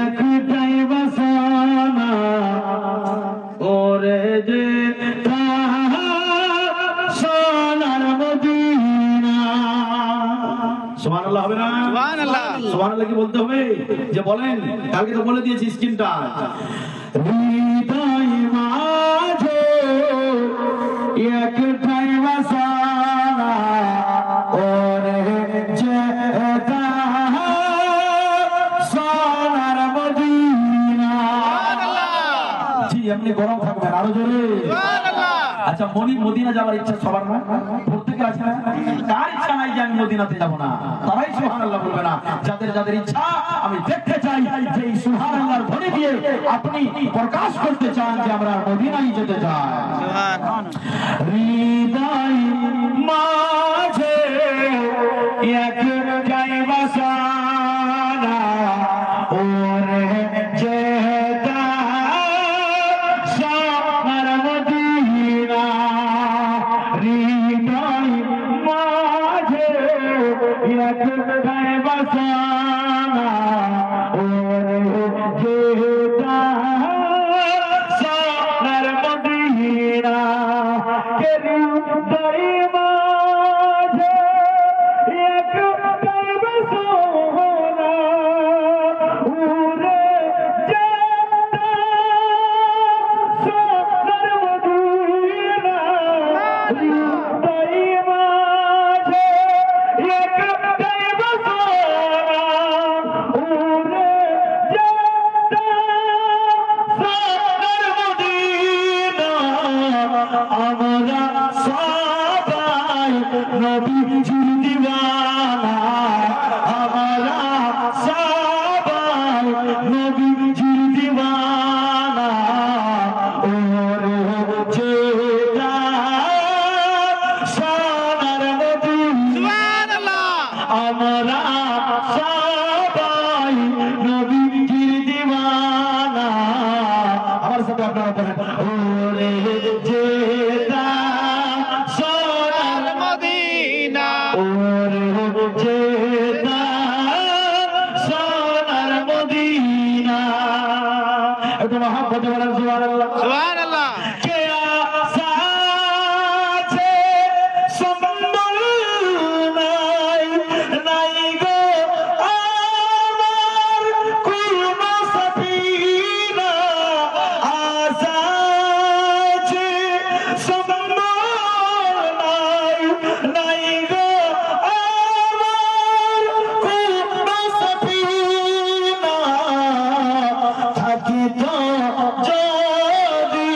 একটাই বাসনা ওরে যে সোনার মদিনা। সুবহানাল্লাহ হবে না? সুবহানাল্লাহ। সুবহানাল্লাহ কি বলতে হবে? যে বলেন, কালকে তো বলে দিয়েছি স্ক্রিনটা। হৃদয় মাঝে একটাই বাসনা ওরে যে সোনার মদিনা। জি এমনি গরম থাকবেন আরো জোরে। আচ্ছা মদিনা যাওয়ার ইচ্ছা সবার না? প্রত্যেকের আছে না? কার ইচ্ছা নাই যে আমি মদিনাতে যাব না? তারাই সুবহানাল্লাহ বলবে না। যাদের যাদের ইচ্ছা আমি দেখতে চাই যে এই সুবহানাল্লাহর ধ্বনি দিয়ে আপনি প্রকাশ করতে চান যে আমরা মদিনায় যেতে চাই। হৃদয় মাঝে একটাই বাসনা ওরে যেতে সোনার মদিনা। হৃদয় মাঝে একটাই বাসনা ওরে যেতে সোনার মদিনা। হৃদয় মাঝে একটাই বাসনা ওরে যেতে সোনার মদিনা। হৃদয় মাঝে একটাই বাসনা ওরে যেতে সোনার মদিনা। আমরা সবাই নবীজির দিওয়ানা, আমরা সবাই নবীজির দিওয়ানা ওরে যেটা সোনার মদিনা। আমরা সবাই নবীজির দিওয়ানা। আমার সাথে আপনারা বলেন ওরে যেটা সোনার মদিনা। ওরে যেটা সোনার মদিনা। একটু মহব্বতে বলেন সুবহানাল্লাহ। সুবহানাল্লাহ। কে আশা আছে সম্বল নাই, নাই গো আমার কোনো সফিনা। আশা আছে সম্বল নাই, নাই গো আমার কোনো সফিনা। থাকিত যদি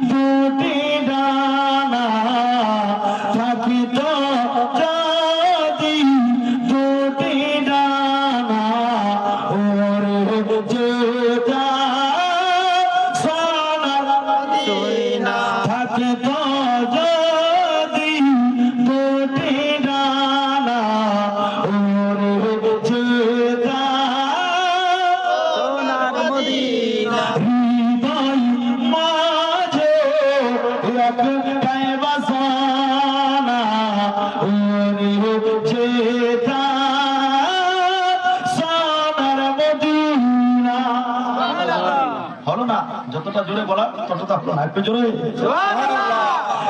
দুটি ডানা, থাকিত যদি দুটি ডানা ওরে যেটা সোনার মদিনা। থাকিত যদি দুটি ডানা ওরে যেটা সোনার মদিনা। হৃদয় মাঝে একটাই বাসনা ওরে যেটা সোনার মদিনা। হলো না? যতটা জোরে বলা ততটা হলো না। একটু জোরে সুবহানাল্লাহ।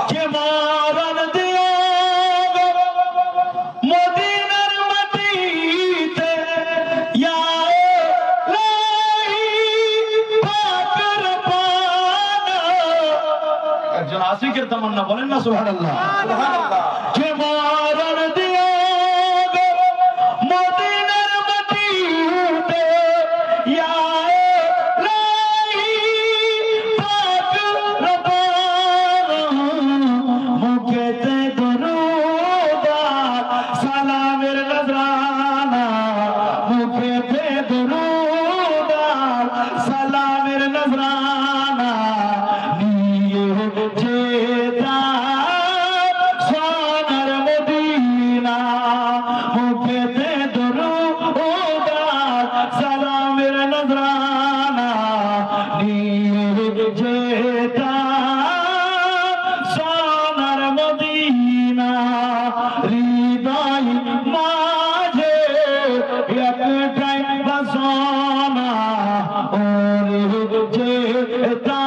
কে মরণ দিও মদিনার মাটিতে, ইয়া ইলাহি পাকের পানা। একজন আশিকের তামান্না বলেন না সুবহানাল্লাহ। কে মরণ দিও মদিনার মাটিতে, ইয়া ইলাহি পাকের পানা। মুখেতে দরুদ সালামের নজরানা, মুখেতে দরুদ সালামের নজরানা নিয়ে যেটা সোনার না ওরে যেতা